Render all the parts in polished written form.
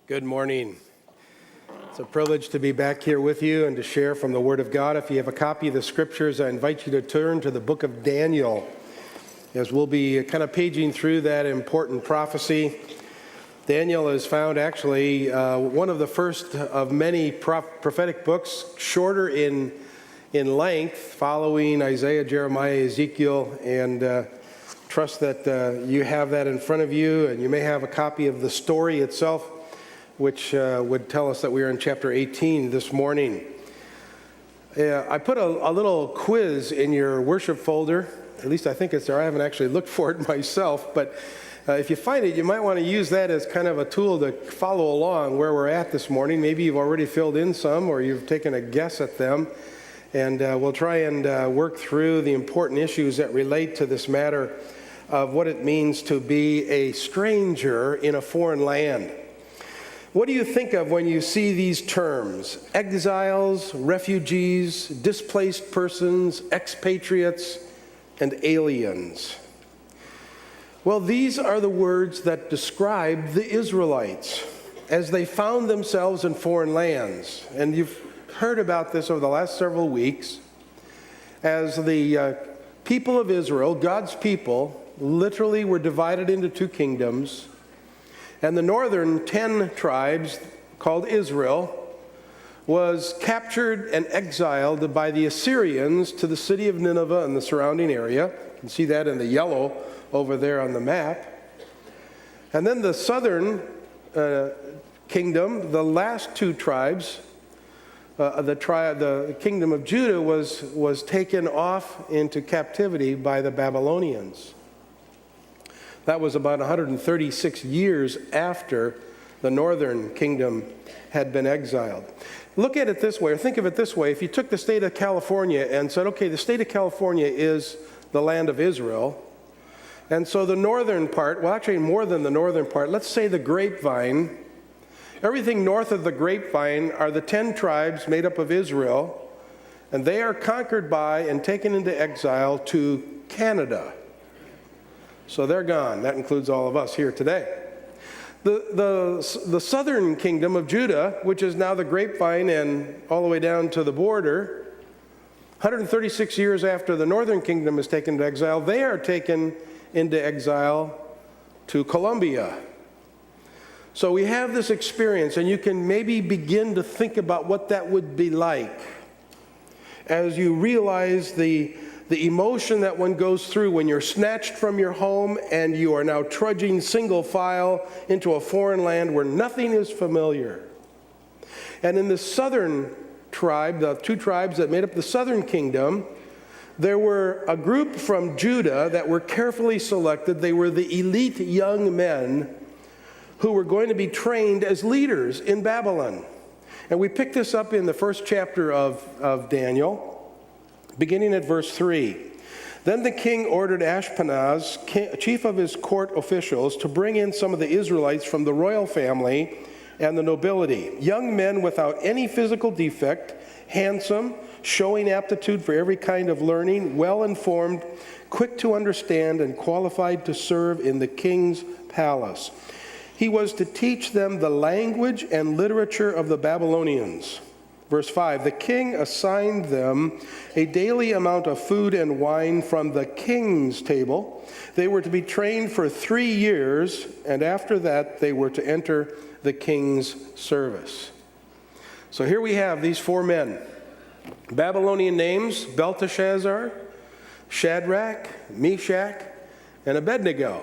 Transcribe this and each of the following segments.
Good morning. It's a privilege to be back here with you and to share from the Word of God. If you have a copy of the Scriptures, I invite you to turn to the book of Daniel, as we'll be kind of paging through that important prophecy. Daniel is found actually one of the first of many prophetic books, shorter in length, following Isaiah, Jeremiah, Ezekiel, and trust that you have that in front of you, and you may have a copy of the story itself, which would tell us that we are in chapter 18 this morning. I put a little quiz in your worship folder. At least I think it's there. I haven't actually looked for it myself, but if you find it, you might want to use that as kind of a tool to follow along where we're at this morning. Maybe you've already filled in some, or you've taken a guess at them, and we'll try and work through the important issues that relate to this matter of what it means to be a stranger in a foreign land. What do you think of when you see these terms? Exiles, refugees, displaced persons, expatriates, and aliens. Well, these are the words that describe the Israelites as they found themselves in foreign lands. And you've heard about this over the last several weeks as the people of Israel, God's people, literally were divided into two kingdoms. And the northern 10 tribes, called Israel, was captured and exiled by the Assyrians to the city of Nineveh and the surrounding area. You can see that in the yellow over there on the map. And then the southern kingdom, the last two tribes, the kingdom of Judah was taken off into captivity by the Babylonians. That was about 136 years after the northern kingdom had been exiled. Look at it this way, or think of it this way. If you took the state of California and said, okay, the state of California is the land of Israel, and so the northern part, well, actually more than the northern part, let's say the grapevine, everything north of the grapevine are the 10 tribes made up of Israel, and they are conquered by and taken into exile to Canada. So they're gone. That includes all of us here today. The southern kingdom of Judah, which is now the grapevine and all the way down to the border, 136 years after the northern kingdom is taken to exile, they are taken into exile to Colombia. So we have this experience, and you can maybe begin to think about what that would be like as you realize the emotion that one goes through when you're snatched from your home and you are now trudging single file into a foreign land where nothing is familiar. And in the southern tribe, the two tribes that made up the southern kingdom, there were a group from Judah that were carefully selected. They were the elite young men who were going to be trained as leaders in Babylon. And we pick this up in the first chapter of Daniel, beginning at verse 3. Then the king ordered Ashpenaz, chief of his court officials, to bring in some of the Israelites from the royal family and the nobility, young men without any physical defect, handsome, showing aptitude for every kind of learning, well-informed, quick to understand, and qualified to serve in the king's palace. He was to teach them the language and literature of the Babylonians. Verse 5, the king assigned them a daily amount of food and wine from the king's table. They were to be trained for 3 years, and after that they were to enter the king's service. So here we have these 4 men. Babylonian names: Belteshazzar, Shadrach, Meshach, and Abednego.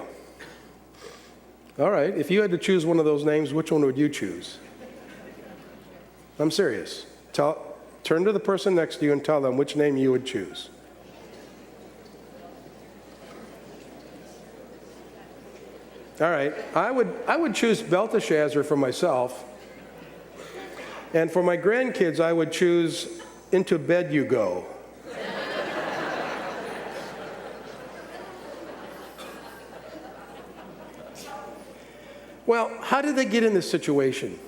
All right, if you had to choose one of those names, which one would you choose? I'm serious. Turn to the person next to you and tell them which name you would choose. All right, I would choose Belteshazzar for myself. And for my grandkids, I would choose Into Bed You Go. Well, how did they get in this situation?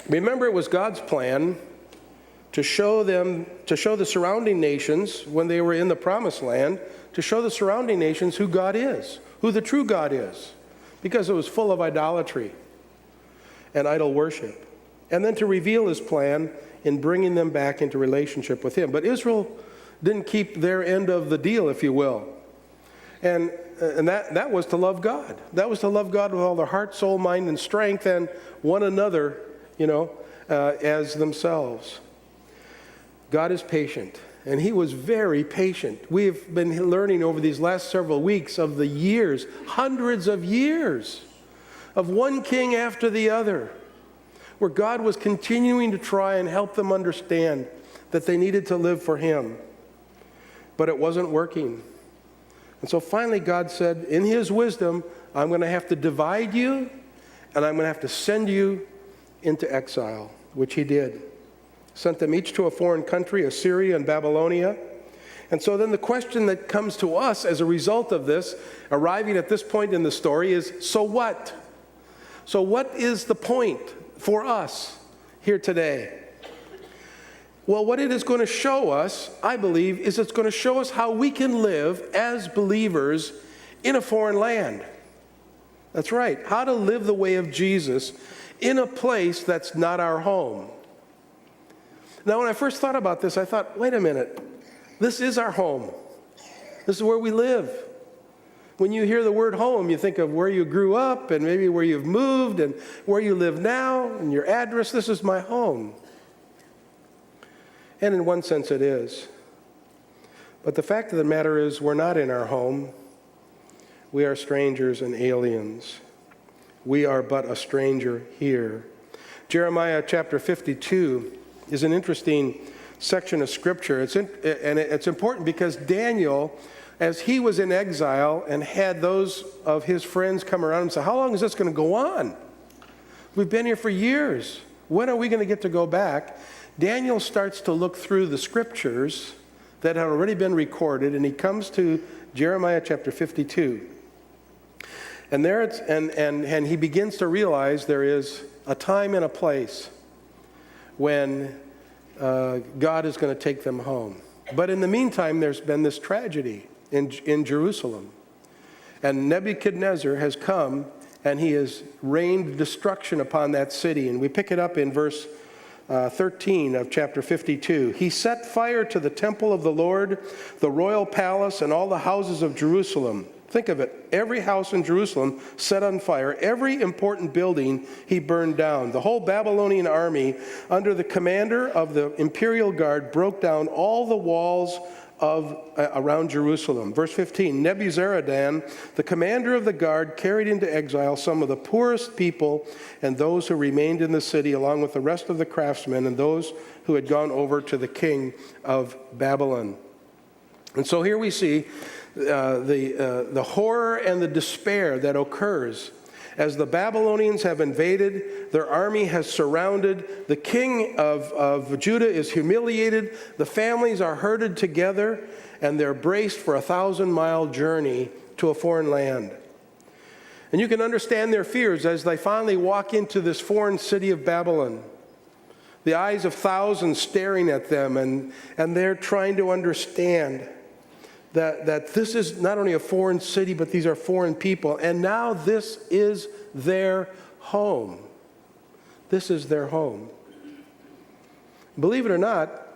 Remember, it was God's plan to show the surrounding nations, when they were in the promised land, to show the surrounding nations who God is, who the true God is, because it was full of idolatry. and idol worship, and then to reveal his plan in bringing them back into relationship with him. But Israel didn't keep their end of the deal, if you will. And that was to love God. That was to love God with all their heart, soul, mind, and strength, and one another, as themselves. God is patient, and he was very patient. We've been learning over these last several weeks of the years, hundreds of years, of one king after the other, where God was continuing to try and help them understand that they needed to live for him. But it wasn't working. And so finally God said, in his wisdom, I'm going to have to divide you, and I'm going to have to send you into exile, which he did. Sent them each to a foreign country, Assyria and Babylonia. And so then the question that comes to us as a result of this, arriving at this point in the story, is, so what? So what is the point for us here today? Well, what it is going to show us, I believe, is it's going to show us how we can live as believers in a foreign land. That's right, how to live the way of Jesus in a place that's not our home. Now, when I first thought about this, I thought, wait a minute, this is our home. This is where we live. When you hear the word home, you think of where you grew up and maybe where you've moved and where you live now and your address. This is my home. And in one sense it is. But the fact of the matter is we're not in our home. We are strangers and aliens. We are but a stranger here. Jeremiah chapter 52 is an interesting section of Scripture. It's important because Daniel, as he was in exile and had those of his friends come around and say, how long is this going to go on? We've been here for years. When are we going to get to go back? Daniel starts to look through the Scriptures that had already been recorded, and he comes to Jeremiah chapter 52. And there it's, and he begins to realize there is a time and a place when God is going to take them home. But in the meantime, there's been this tragedy in Jerusalem. And Nebuchadnezzar has come, and he has rained destruction upon that city. And we pick it up in verse 13 of chapter 52. He set fire to the temple of the Lord, the royal palace, and all the houses of Jerusalem. Think of it. Every house in Jerusalem set on fire. Every important building he burned down. The whole Babylonian army, under the commander of the imperial guard, broke down all the walls around Jerusalem. Verse 15, Nebuzaradan, the commander of the guard, carried into exile some of the poorest people and those who remained in the city, along with the rest of the craftsmen and those who had gone over to the king of Babylon. And so here we see the horror and the despair that occurs as the Babylonians have invaded. Their army has surrounded. The king of Judah is humiliated. The families are herded together, and they're braced for a 1,000-mile journey to a foreign land. And you can understand their fears as they finally walk into this foreign city of Babylon. The eyes of thousands staring at them, and they're trying to understand that this is not only a foreign city, but these are foreign people. And now this is their home. This is their home. Believe it or not,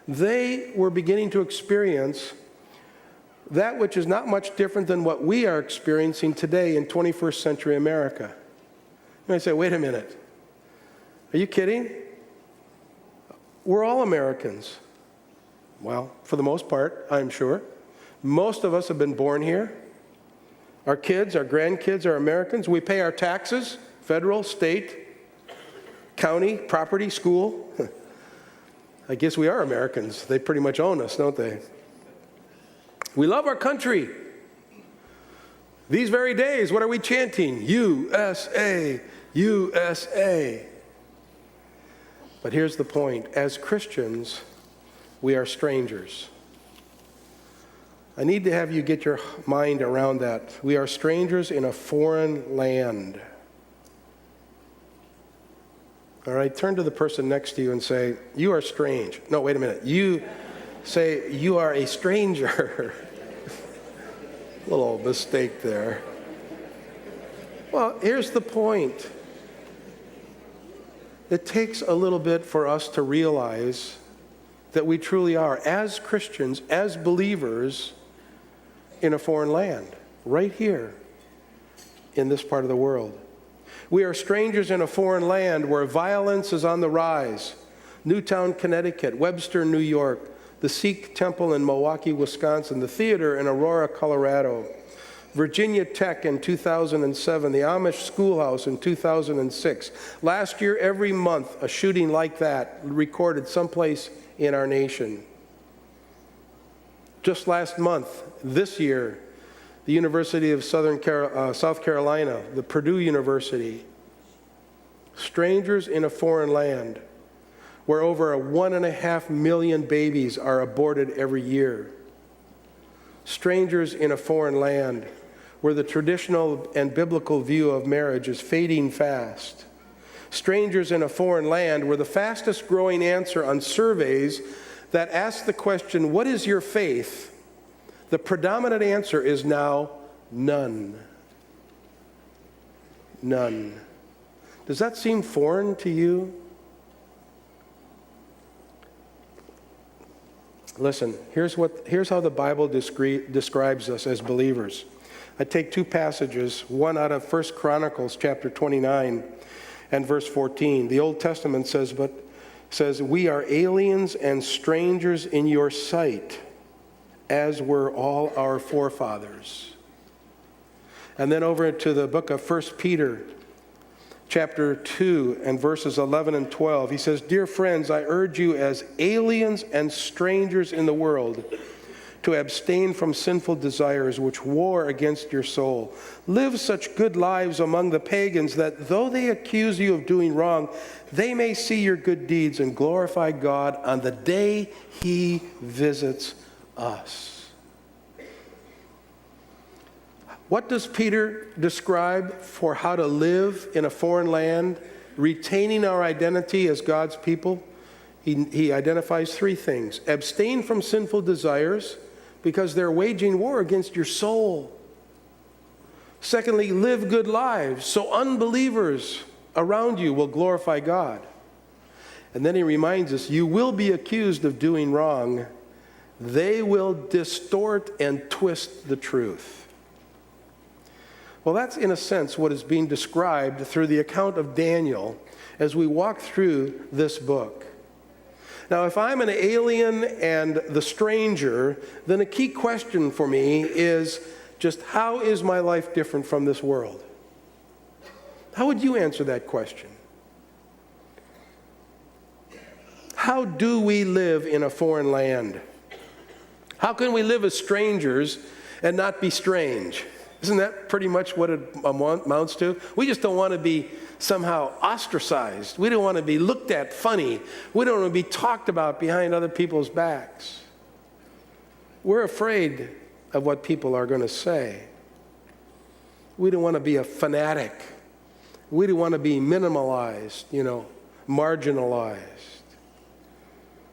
they were beginning to experience that which is not much different than what we are experiencing today in 21st century America. You might say, wait a minute. Are you kidding? We're all Americans. Well, for the most part, I'm sure. Most of us have been born here. Our kids, our grandkids are Americans. We pay our taxes, federal, state, county, property, school. I guess we are Americans. They pretty much own us, don't they? We love our country. These very days, what are we chanting? USA, USA. But here's the point. As Christians, we are strangers. I need to have you get your mind around that. We are strangers in a foreign land. All right, turn to the person next to you and say, you are strange. No, wait a minute. You say, you are a stranger. Little mistake there. Well, here's the point. It takes a little bit for us to realize that we truly are, as Christians, as believers, in a foreign land, right here in this part of the world. We are strangers in a foreign land where violence is on the rise. Newtown, Connecticut, Webster, New York, the Sikh temple in Milwaukee, Wisconsin, the theater in Aurora, Colorado, Virginia Tech in 2007, the Amish schoolhouse in 2006. Last year, every month, a shooting like that recorded someplace in our nation. Just last month, this year, the University of South Carolina, the Purdue University, strangers in a foreign land where over 1.5 million babies are aborted every year. Strangers in a foreign land where the traditional and biblical view of marriage is fading fast. Strangers in a foreign land where the fastest growing answer on surveys that ask the question, what is your faith? The predominant answer is now none. None. Does that seem foreign to you? Listen, here's how the Bible describes us as believers. I take two passages, one out of 1 Chronicles chapter 29 and verse 14. The Old Testament says, we are aliens and strangers in your sight, as were all our forefathers. And then over to the book of 1 Peter chapter 2 and verses 11 and 12. He says, dear friends, I urge you as aliens and strangers in the world to abstain from sinful desires which war against your soul. Live such good lives among the pagans that though they accuse you of doing wrong, they may see your good deeds and glorify God on the day he visits us. What does Peter describe for how to live in a foreign land, retaining our identity as God's people? He identifies three things. Abstain from sinful desires, because they're waging war against your soul. Secondly, live good lives so unbelievers around you will glorify God. And then he reminds us, you will be accused of doing wrong. They will distort and twist the truth. Well, that's in a sense what is being described through the account of Daniel as we walk through this book. Now, if I'm an alien and the stranger, then a key question for me is just how is my life different from this world? How would you answer that question? How do we live in a foreign land? How can we live as strangers and not be strange? Isn't that pretty much what it amounts to? We just don't want to be somehow ostracized. We don't want to be looked at funny. We don't want to be talked about behind other people's backs. We're afraid of what people are going to say. We don't want to be a fanatic. We don't want to be minimalized, marginalized.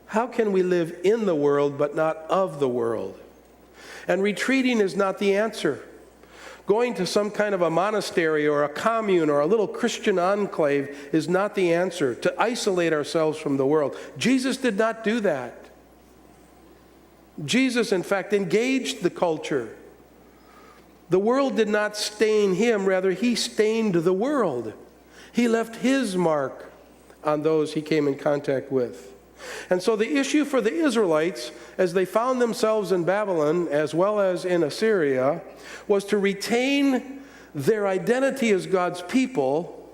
How can we live in the world but not of the world? And retreating is not the answer. Going to some kind of a monastery or a commune or a little Christian enclave is not the answer, to isolate ourselves from the world. Jesus did not do that. Jesus, in fact, engaged the culture. The world did not stain him, rather he stained the world. He left his mark on those he came in contact with. And so the issue for the Israelites, as they found themselves in Babylon as well as in Assyria, was to retain their identity as God's people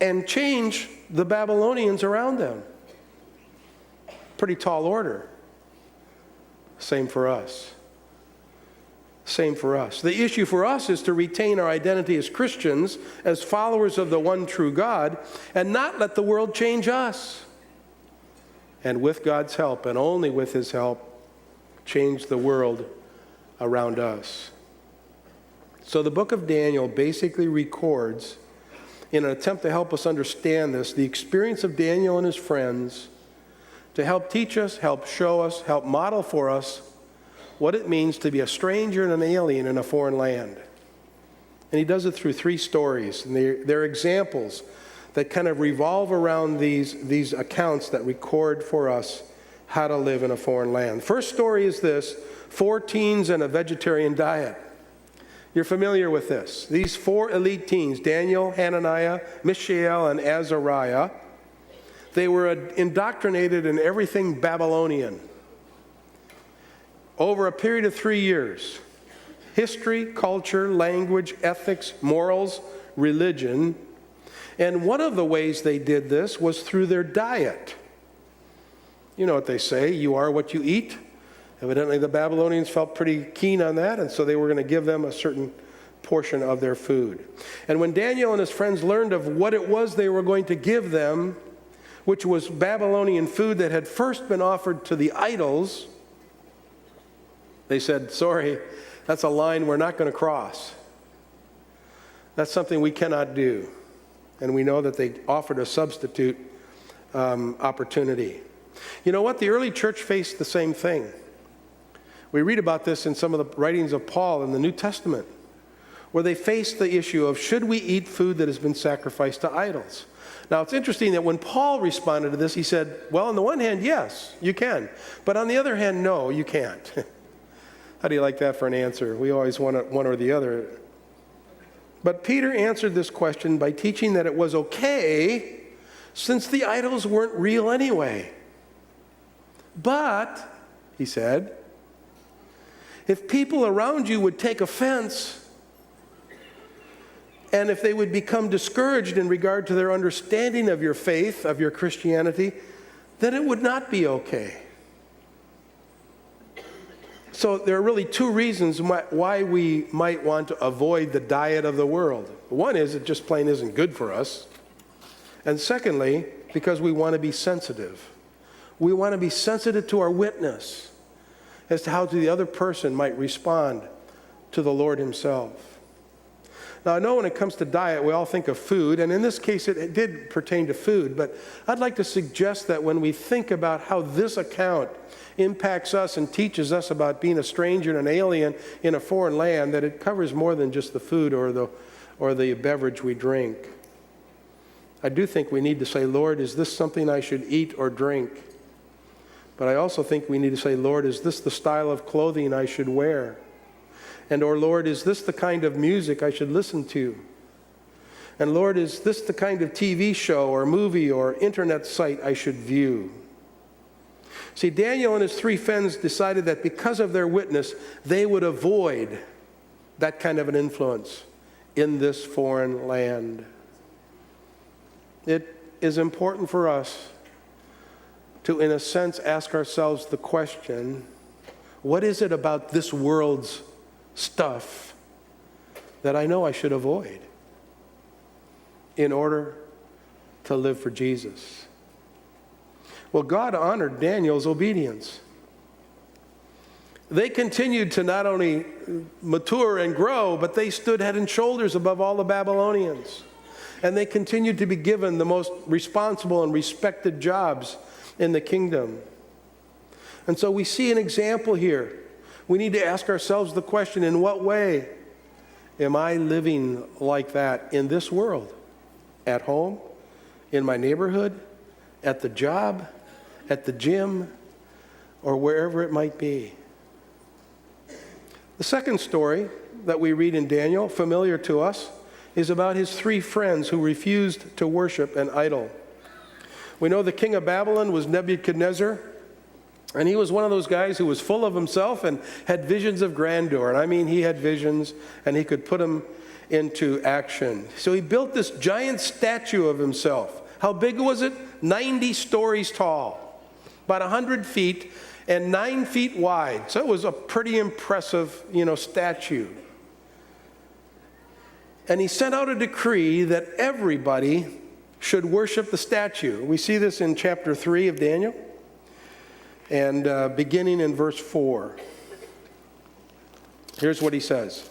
and change the Babylonians around them. Pretty tall order. Same for us. Same for us. The issue for us is to retain our identity as Christians, as followers of the one true God, and not let the world change us. And with God's help, and only with his help, change the world around us. So the book of Daniel basically records, in an attempt to help us understand this, the experience of Daniel and his friends, to help teach us, help show us, help model for us what it means to be a stranger and an alien in a foreign land. And he does it through three stories. And they're examples that kind of revolve around these accounts that record for us how to live in a foreign land. First story is this: 4 teens and a vegetarian diet. You're familiar with this. These 4 elite teens, Daniel, Hananiah, Mishael, and Azariah, they were indoctrinated in everything Babylonian over a period of 3 years. History, culture, language, ethics, morals, religion. And one of the ways they did this was through their diet. You know what they say, you are what you eat. Evidently the Babylonians felt pretty keen on that, and so they were going to give them a certain portion of their food. And when Daniel and his friends learned of what it was they were going to give them, which was Babylonian food that had first been offered to the idols, they said, sorry, that's a line we're not going to cross. That's something we cannot do. And we know that they offered a substitute opportunity. You know what? The early church faced the same thing. We read about this in some of the writings of Paul in the New Testament, where they faced the issue of, should we eat food that has been sacrificed to idols? Now, it's interesting that when Paul responded to this, he said, well, on the one hand, yes, you can. But on the other hand, no, you can't. How do you like that for an answer? We always want one or the other. But Peter answered this question by teaching that it was okay, since the idols weren't real anyway. But, he said, if people around you would take offense, and if they would become discouraged in regard to their understanding of your faith, of your Christianity, then it would not be okay. So there are really 2 reasons why we might want to avoid the diet of the world. One is it just plain isn't good for us. And secondly, because we want to be sensitive. We want to be sensitive to our witness as to how the other person might respond to the Lord himself. Now, I know when it comes to diet, we all think of food, and in this case, it did pertain to food, but I'd like to suggest that when we think about how this account impacts us and teaches us about being a stranger and an alien in a foreign land, that it covers more than just the food or the beverage we drink. I do think we need to say, Lord, is this something I should eat or drink? But I also think we need to say, Lord, is this the style of clothing I should wear? And, or Lord, is this the kind of music I should listen to? And Lord, is this the kind of TV show or movie or internet site I should view? See, Daniel and his 3 friends decided that because of their witness, they would avoid that kind of an influence in this foreign land. It is important for us to, in a sense, ask ourselves the question, what is it about this world's stuff that I know I should avoid in order to live for Jesus? Well, God honored Daniel's obedience. They continued to not only mature and grow, but they stood head and shoulders above all the Babylonians. And they continued to be given the most responsible and respected jobs in the kingdom. And so we see an example here. We need to ask ourselves the question, in what way am I living like that in this world? At home, in my neighborhood, at the job, at the gym, or wherever it might be. The second story that we read in Daniel, familiar to us, is about his 3 friends who refused to worship an idol. We know the king of Babylon was Nebuchadnezzar, and he was one of those guys who was full of himself and had visions of grandeur. And I mean, he had visions, and he could put them into action. So he built this giant statue of himself. How big was it? 90 stories tall, about 100 feet, and 9 feet wide. So it was a pretty impressive, statue. And he sent out a decree that everybody should worship the statue. We see this in chapter 3 of Daniel, and beginning in verse 4. Here's what he says.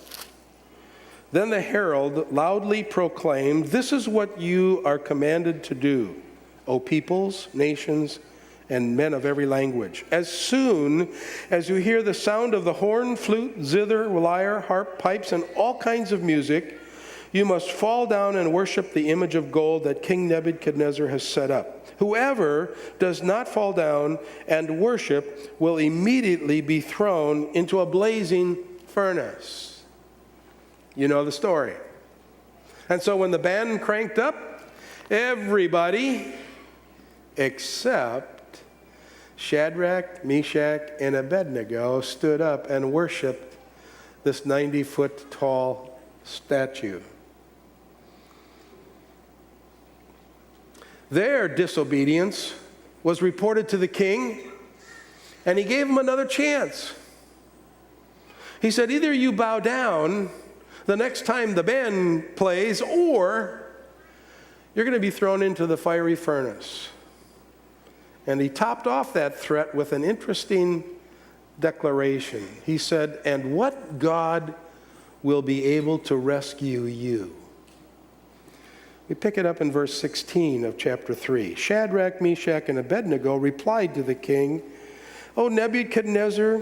Then the herald loudly proclaimed, "This is what you are commanded to do, O peoples, nations, and men of every language. As soon as you hear the sound of the horn, flute, zither, lyre, harp, pipes, and all kinds of music, You must fall down and worship the image of gold that King Nebuchadnezzar has set up. Whoever does not fall down and worship will immediately be thrown into a blazing furnace. You know the story. And so when the band cranked up, everybody except Shadrach, Meshach, and Abednego stood up and worshiped this 90-foot tall statue. Their disobedience was reported to the king, and he gave them another chance. He said, either you bow down the next time the band plays, or you're going to be thrown into the fiery furnace. And he topped off that threat with an interesting declaration. He said, and what God will be able to rescue you? We pick it up in verse 16 of chapter 3. Shadrach, Meshach, and Abednego replied to the king, O Nebuchadnezzar,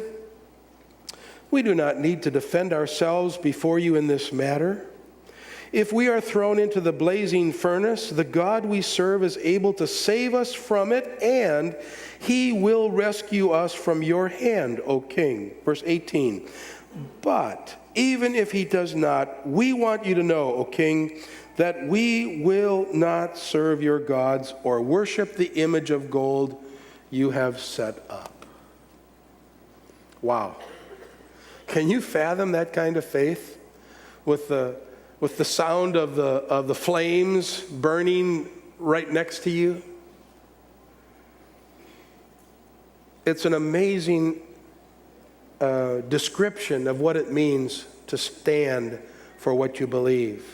we do not need to defend ourselves before you in this matter. If we are thrown into the blazing furnace, the God we serve is able to save us from it, and he will rescue us from your hand, O king. Verse 18. But even if he does not, we want you to know, O king, that we will not serve your gods or worship the image of gold you have set up. Wow. Can you fathom that kind of faith with the sound of the flames burning right next to you? It's an amazing description of what it means to stand for what you believe.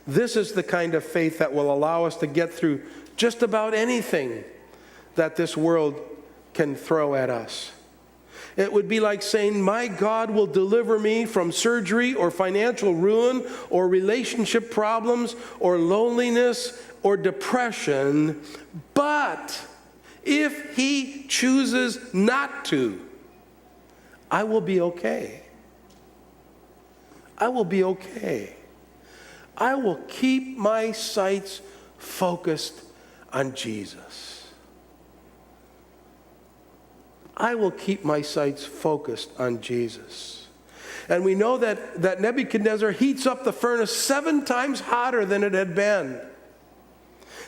This is the kind of faith that will allow us to get through just about anything that this world can throw at us. It would be like saying, my God will deliver me from surgery or financial ruin or relationship problems or loneliness or depression, but if he chooses not to, I will be okay. I will be okay. I will keep my sights focused on Jesus. I will keep my sights focused on Jesus. And we know that Nebuchadnezzar heats up the furnace 7 times hotter than it had been.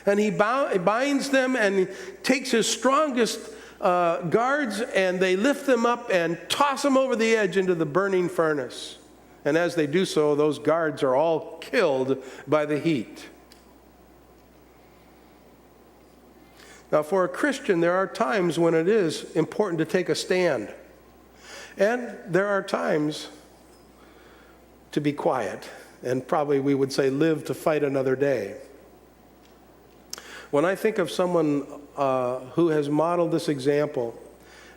And he binds them and takes his strongest guards, and they lift them up and toss them over the edge into the burning furnace. And as they do so, those guards are all killed by the heat. Now, for a Christian, there are times when it is important to take a stand. And there are times to be quiet, and probably we would say live to fight another day. When I think of someone who has modeled this example,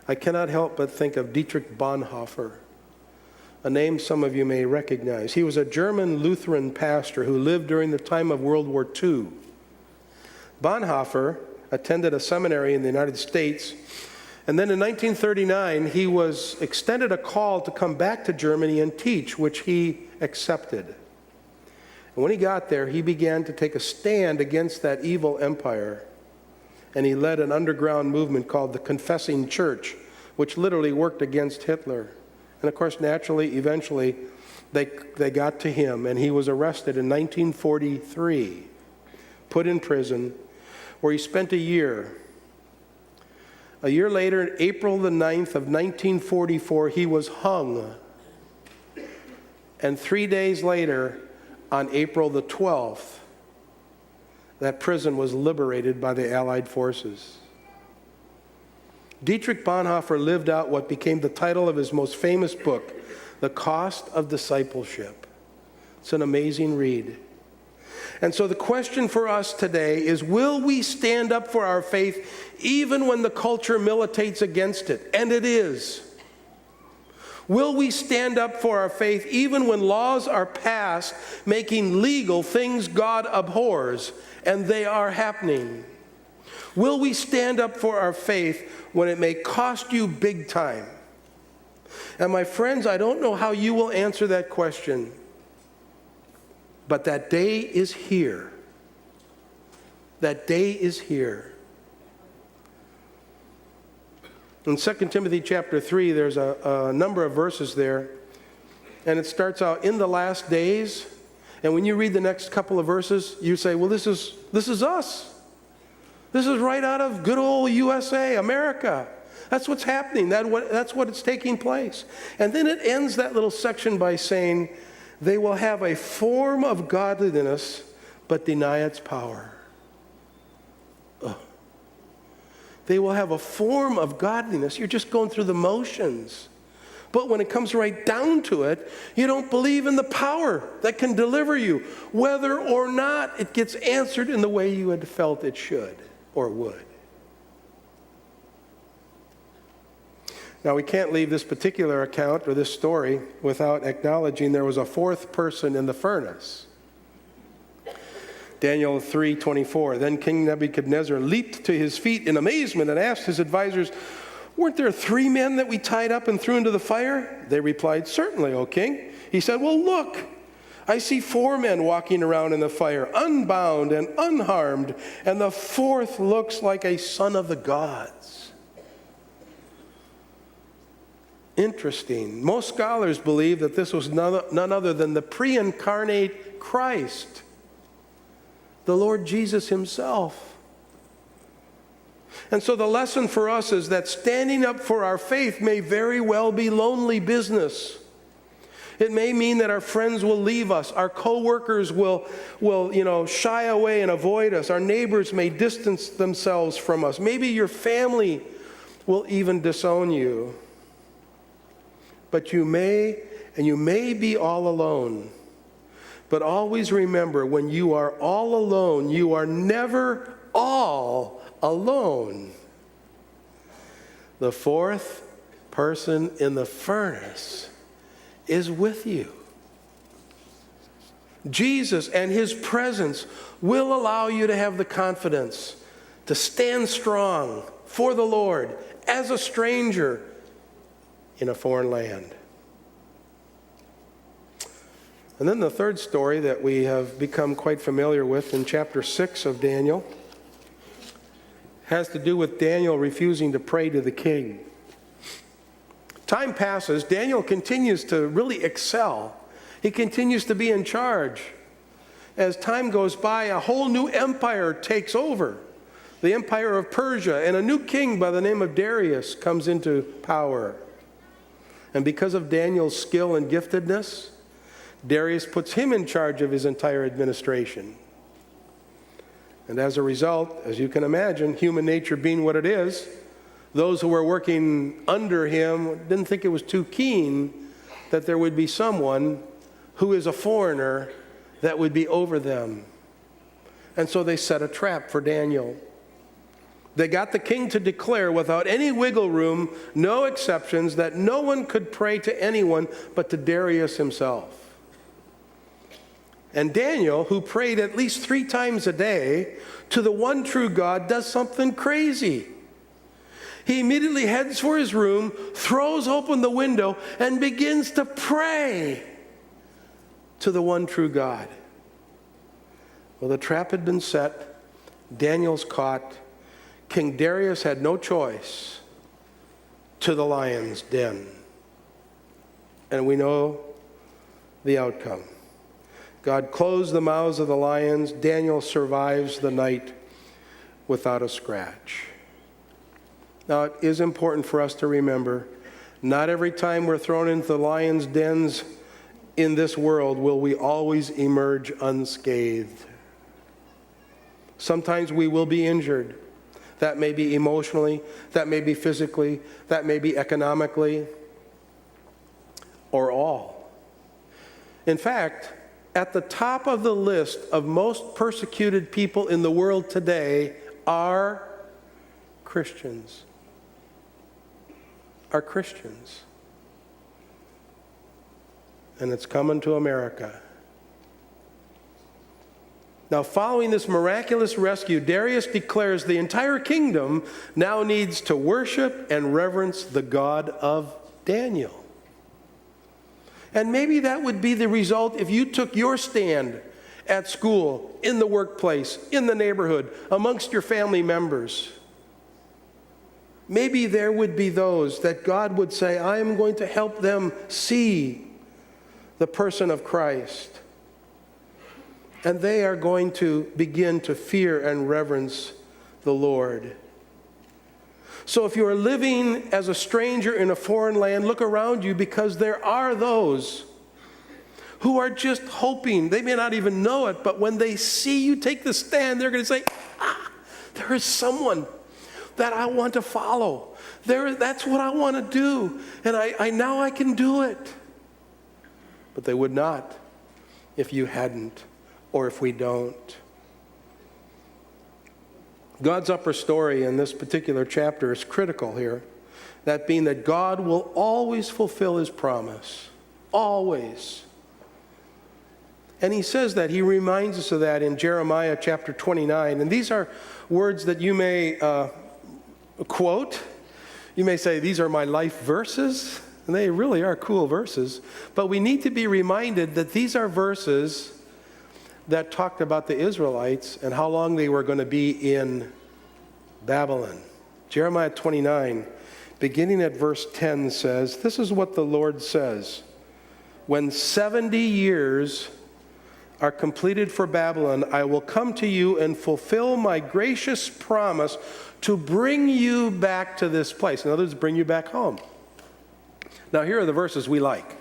I cannot help but think of Dietrich Bonhoeffer, a name some of you may recognize. He was a German Lutheran pastor who lived during the time of World War II. Bonhoeffer attended a seminary in the United States, and then in 1939 he was extended a call to come back to Germany and teach, which he accepted. And when he got there, he began to take a stand against that evil empire, and he led an underground movement called the Confessing Church, which literally worked against Hitler. And of course, naturally, eventually, they got to him, and he was arrested in 1943, put in prison, where he spent a year. A year later, April the 9th of 1944, he was hung. And 3 days later, on April the 12th, that prison was liberated by the Allied forces. Dietrich Bonhoeffer lived out what became the title of his most famous book, The Cost of Discipleship. It's an amazing read. And so the question for us today is, will we stand up for our faith even when the culture militates against it? And it is. Will we stand up for our faith even when laws are passed making legal things God abhors, and they are happening? Will we stand up for our faith when it may cost you big time? And my friends, I don't know how you will answer that question. But that day is here. That day is here. In 2 Timothy chapter 3, there's a number of verses there. And it starts out, in the last days. And when you read the next couple of verses, you say, well, this is us. This is right out of good old USA, America. That's what's happening. That's what it's taking place. And then it ends that little section by saying, they will have a form of godliness, but deny its power. Ugh. They will have a form of godliness. You're just going through the motions. But when it comes right down to it, you don't believe in the power that can deliver you, whether or not it gets answered in the way you had felt it should or would. Now, we can't leave this particular account or this story without acknowledging there was a fourth person in the furnace. Daniel 3:24. Then King Nebuchadnezzar leaped to his feet in amazement and asked his advisors, weren't there 3 men that we tied up and threw into the fire? They replied, certainly, O king. He said, well, look, I see 4 men walking around in the fire, unbound and unharmed, and the fourth looks like a son of the gods. Interesting. Most scholars believe that this was none other than the pre-incarnate Christ, the Lord Jesus himself. And so the lesson for us is that standing up for our faith may very well be lonely business. It may mean that our friends will leave us, our co-workers will shy away and avoid us, our neighbors may distance themselves from us, maybe your family will even disown you. But you may be all alone. But always remember, when you are all alone, you are never all alone. The fourth person in the furnace is with you. Jesus and his presence will allow you to have the confidence to stand strong for the Lord as a stranger in a foreign land. And then the third story that we have become quite familiar with in chapter 6 of Daniel has to do with Daniel refusing to pray to the king. Time passes. Daniel continues to really excel. He continues to be in charge. As time goes by, a whole new empire takes over, the empire of Persia, and a new king by the name of Darius comes into power. And because of Daniel's skill and giftedness, Darius puts him in charge of his entire administration. And as a result, as you can imagine, human nature being what it is, those who were working under him didn't think it was too keen that there would be someone who is a foreigner that would be over them. And so they set a trap for Daniel. They got the king to declare without any wiggle room, no exceptions, that no one could pray to anyone but to Darius himself. And Daniel, who prayed at least 3 times a day to the one true God, does something crazy. He immediately heads for his room, throws open the window, and begins to pray to the one true God. Well, the trap had been set. Daniel's caught. King Darius had no choice to the lion's den. And we know the outcome. God closed the mouths of the lions. Daniel survives the night without a scratch. Now, it is important for us to remember, not every time we're thrown into the lion's dens in this world will we always emerge unscathed. Sometimes we will be injured. That may be emotionally, that may be physically, that may be economically, or all. In fact, at the top of the list of most persecuted people in the world today are Christians. Are Christians. And it's coming to America. Now, following this miraculous rescue, Darius declares the entire kingdom now needs to worship and reverence the God of Daniel. And maybe that would be the result if you took your stand at school, in the workplace, in the neighborhood, amongst your family members. Maybe there would be those that God would say, I am going to help them see the person of Christ. And they are going to begin to fear and reverence the Lord. So if you are living as a stranger in a foreign land, look around you, because there are those who are just hoping. They may not even know it, but when they see you take the stand, they're going to say, there is someone that I want to follow. That's what I want to do. And I now I can do it. But they would not if you hadn't, or if we don't. God's upper story in this particular chapter is critical here. That being that God will always fulfill his promise. Always. And he says that. He reminds us of that in Jeremiah chapter 29. And these are words that you may quote. You may say, these are my life verses. And they really are cool verses. But we need to be reminded that these are verses that talked about the Israelites and how long they were going to be in Babylon. Jeremiah 29, beginning at verse 10, says, this is what the Lord says. When 70 years are completed for Babylon, I will come to you and fulfill my gracious promise to bring you back to this place. In other words, bring you back home. Now, here are the verses we like.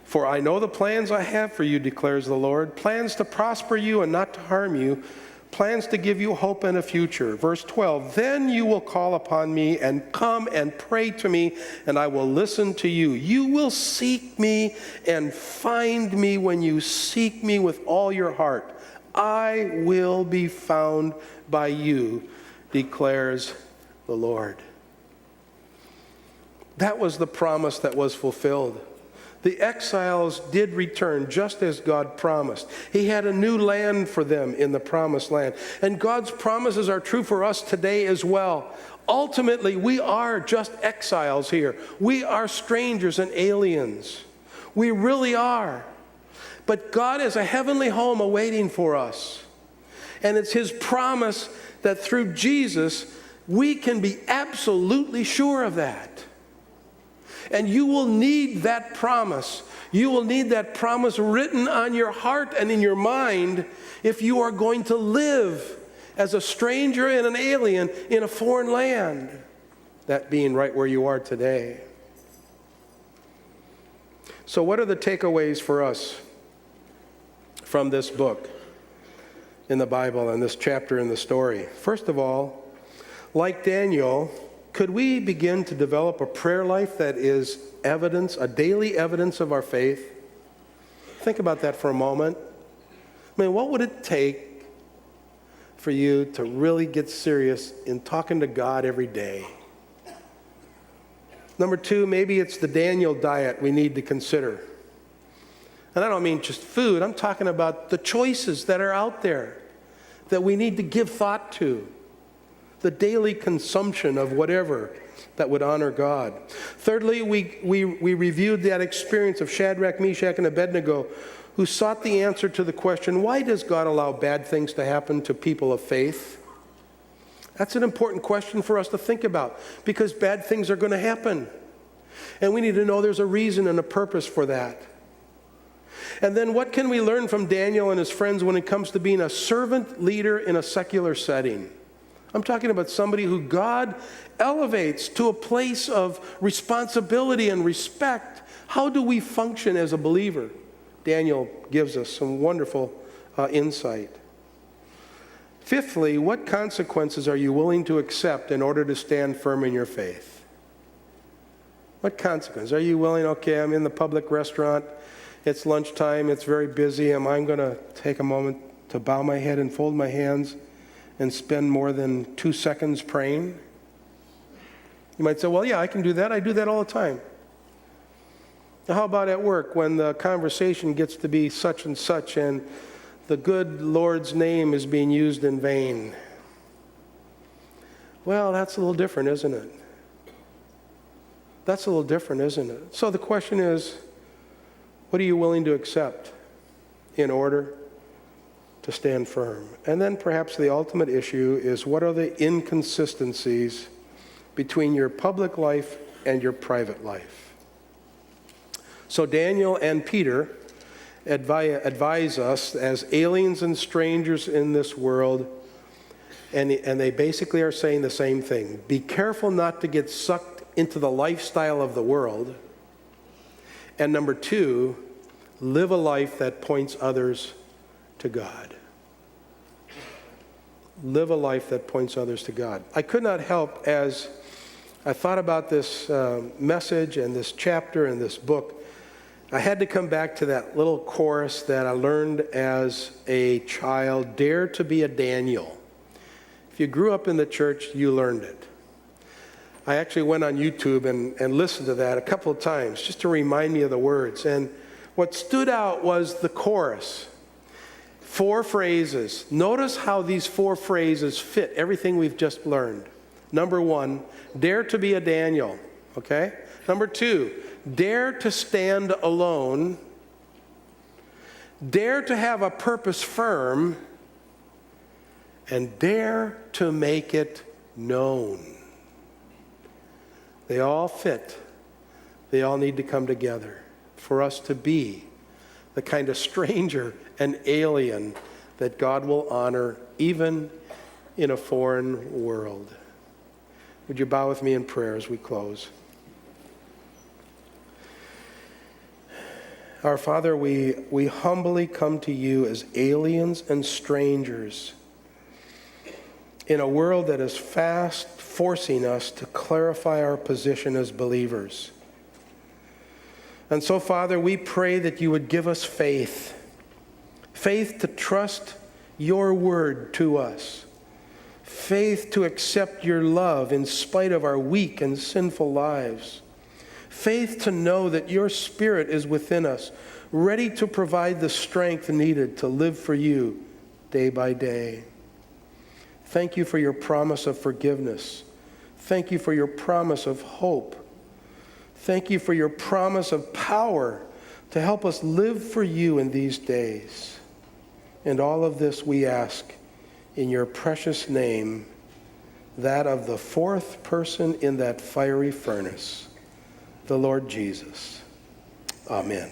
For I know the plans I have for you, declares the Lord, plans to prosper you and not to harm you, plans to give you hope and a future. Verse 12, then you will call upon me and come and pray to me, and I will listen to you. You will seek me and find me when you seek me with all your heart. I will be found by you, declares the Lord. That was the promise that was fulfilled. The exiles did return just as God promised. He had a new land for them in the promised land. And God's promises are true for us today as well. Ultimately, we are just exiles here. We are strangers and aliens. We really are. But God has a heavenly home awaiting for us. And it's his promise that through Jesus, we can be absolutely sure of that. And you will need that promise. You will need that promise written on your heart and in your mind if you are going to live as a stranger and an alien in a foreign land, that being right where you are today. So what are the takeaways for us from this book in the Bible and this chapter in the story? First of all, like Daniel, could we begin to develop a prayer life that is evidence, a daily evidence of our faith? Think about that for a moment. I mean, what would it take for you to really get serious in talking to God every day? Number two, maybe it's the Daniel diet we need to consider. And I don't mean just food. I'm talking about the choices that are out there that we need to give thought to. The daily consumption of whatever that would honor God. Thirdly, we reviewed that experience of Shadrach, Meshach, and Abednego, who sought the answer to the question, why does God allow bad things to happen to people of faith? That's an important question for us to think about, because bad things are going to happen. And we need to know there's a reason and a purpose for that. And then what can we learn from Daniel and his friends when it comes to being a servant leader in a secular setting? I'm talking about somebody who God elevates to a place of responsibility and respect. How do we function as a believer? Daniel gives us some wonderful insight. Fifthly, what consequences are you willing to accept in order to stand firm in your faith? What consequences? Are you willing, okay, I'm in the public restaurant, it's lunchtime, it's very busy, am I going to take a moment to bow my head and fold my hands and spend more than 2 seconds praying? You might say, well, yeah, I can do that. I do that all the time. Now, how about at work when the conversation gets to be such and such and the good Lord's name is being used in vain? Well, that's a little different, isn't it? That's a little different, isn't it? So the question is, what are you willing to accept in order to stand firm. And then perhaps the ultimate issue is, what are the inconsistencies between your public life and your private life? So Daniel and Peter advise us as aliens and strangers in this world, and they basically are saying the same thing. Be careful not to get sucked into the lifestyle of the world. And number two, live a life that points others to God. Live a life that points others to God. I could not help, as I thought about this message and this chapter and this book, I had to come back to that little chorus that I learned as a child, "Dare to be a Daniel." If you grew up in the church, you learned it. I actually went on YouTube and listened to that a couple of times just to remind me of the words. And what stood out was the chorus. 4 phrases. Notice how these 4 phrases fit everything we've just learned. Number 1, dare to be a Daniel. Okay? Number 2, dare to stand alone. Dare to have a purpose firm. And dare to make it known. They all fit. They all need to come together for us to be the kind of stranger and alien that God will honor even in a foreign world. Would you bow with me in prayer as we close? Our Father, we humbly come to you as aliens and strangers in a world that is fast forcing us to clarify our position as believers. And so, Father, we pray that you would give us faith. Faith to trust your word to us. Faith to accept your love in spite of our weak and sinful lives. Faith to know that your Spirit is within us, ready to provide the strength needed to live for you day by day. Thank you for your promise of forgiveness. Thank you for your promise of hope. Thank you for your promise of power to help us live for you in these days. And all of this we ask in your precious name, that of the 4th person in that fiery furnace, the Lord Jesus. Amen.